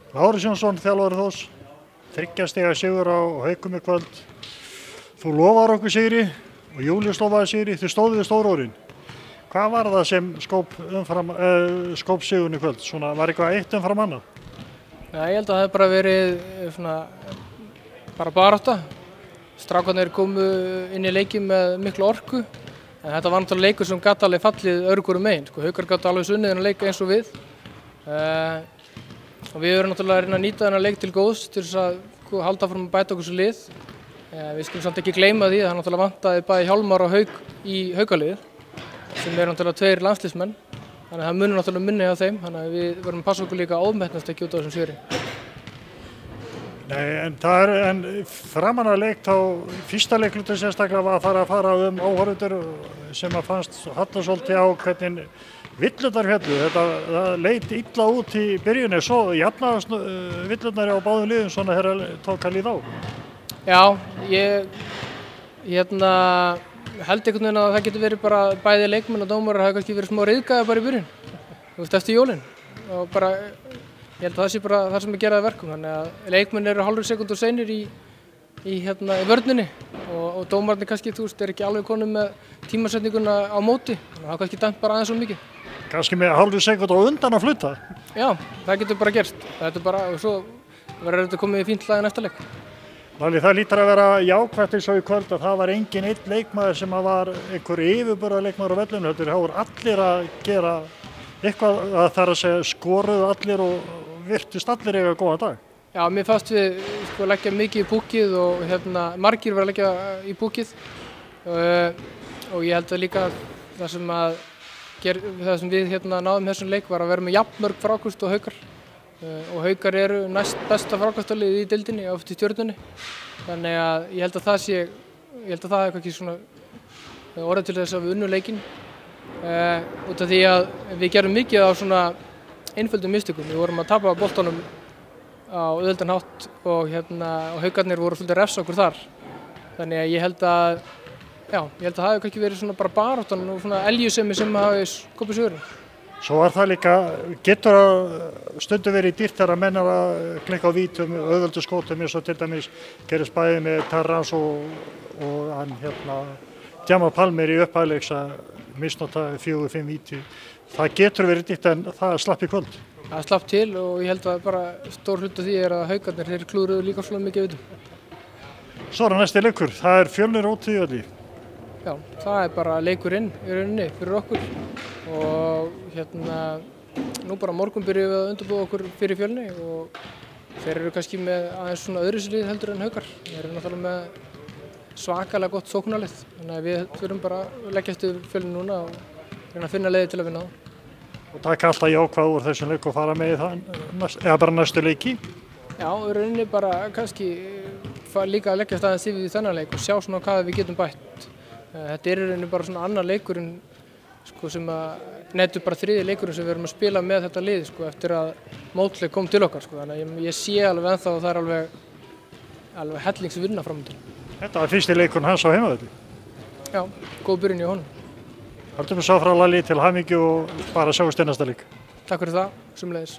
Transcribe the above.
Lárus Jónsson, þjálfari Þórs, 3 stiga sigur á Haukum í kvöld. Þú lofar okkur sigri og Júlíus lofaði sigri, þið stóðu við stórórin. Hvað var það sem skóp sigurinn í kvöld? Svona, var eitthvað eitt umfram annað? Ja, ég held að það hefði bara verið bara barátta. Strákarnir komu inn í leikinn með miklu orku. En þetta var náttúrulega leikur sem gat alveg fallið öðru hvoru megin. Haukar gat alveg sunnið þennan leik eins og við. Og við erum náttúrulega að reyna að nýta þennan leik til góðs til þess að halda fram að bæta okkur svo lið. Við skulum samt ekki gleyma því að það náttúrulega vantaði bæði Hjálmar og Hauk í Haukaliðið, sem eru náttúrulega 2 landsliðsmenn. Þannig að það munur náttúrulega minni á þeim, þannig að við verðum að passa okkur líka að ofmetnast ekki út á þessum sigri. Nei, en framan að leik þá, fyrsta leiklutin sérstaklega var að fara áhorfendur sem að fannst halla svolítið á hvernig villurnar féllu. Það leit illa út í byrjunni, svo jafnaðast villurnar á báðum liðum svona þegar tók að líða á. Já, ég held einhvern veginn að það getur verið bara bæði leikmenn og dómarar hafa kannski verið smá ryðgaðir bara í byrjun, eftir jólin. Og bara, ég held að það sé bara það sem er gerað verkum, þannig að leikmenn eru hálfri sekúndu seinir í vörninni og dómararnir kannski, er ekki alveg konum með tímasetninguna á móti, þannig að það er kannski dæmt bara aðeins svo mikið. Kannski með hálfri sekúndu á undan að fluta? Já, það getur bara gerst. Þetta er bara, og svo verður þetta komið í fínt lag næsta leik. Lali, það lítur að vera jákvætt eins og í kvöld að það var engin einn leikmaður sem var einhver yfirburðarleikmaður á vellinu. Það voru allir að gera eitthvað, að það er að segja skoruðu allir og virtust allir eiga góðan dag. Já, mér fannst við leggja mikið í púkið og margir var að leggja í púkið og ég held að líka það sem við náðum þessum leik var að vera með jafnmörg frákast og Haukar. Og Haukar eru næst besta frákastarlið í deildinni oft í Stjörnunni. Þannig að ég held að það er ekki svona orðið til þess að við unnum leikinn. Út af því að við gerum mikið á svona einföldum mistökum. Við vorum að tapa boltanum á auðveldan hátt og Haukarnir voru svolítið að refsa okkur þar. Þannig að ég held að það hafi ekki verið svona bara baráttan og svona eljusemi sem hafi skopið sigurinn. Svo var það líka, getur að stundum verið dýrt þegar að menn er að klikka á vítum, auðveldu skótum eins og til dæmis gerist bæði með Tarrans og hann Djamal Palmer í upphæðleiks að misnota 4-5 víti. Það getur verið dýrt en það slapp í kvöld. Það slapp til og ég held að bara stór hluti af því er að Haukarnir, þeir klúðruðu líka svona mikið vítum. Svo er næsti leikur, það er Fjölnir úti í Ölli. Já, það er bara leikurinn í rauninni fyrir okkur og nú bara morgun byrjum við að undirbúa okkur fyrir Fjölni og þeir eru kannski með aðeins svona öðruvísi heldur en Haukar. Þeir eru náttúrulega með svakalega gott sóknarlið, þannig að við þurfum bara að leggja eftir Fjölni núna og reyna að finna leiði til að vinna það. Og taka alltaf jákvæð úr þessum leik og fara með í það, eða bara næstu leiki? Já, í rauninni bara kannski líka að leggja aðeins yfir í þennan leik og sjá svona hvað við getum bætt. Þetta er í rauninni bara svona annar leikurinn sem netur bara 3. leikurinn sem við erum að spila með þetta lið eftir að mótleik kom til okkar. Þannig að ég sé alveg ennþá að það er alveg hellingsvinna framöndan. Þetta var fyrsti leikurinn hans á heimavelli? Já, góð byrjun í honum. Haldum við sá frá Lali til hamingju og bara sjáumst í næsta leik. Takk fyrir það, sömuleiðis.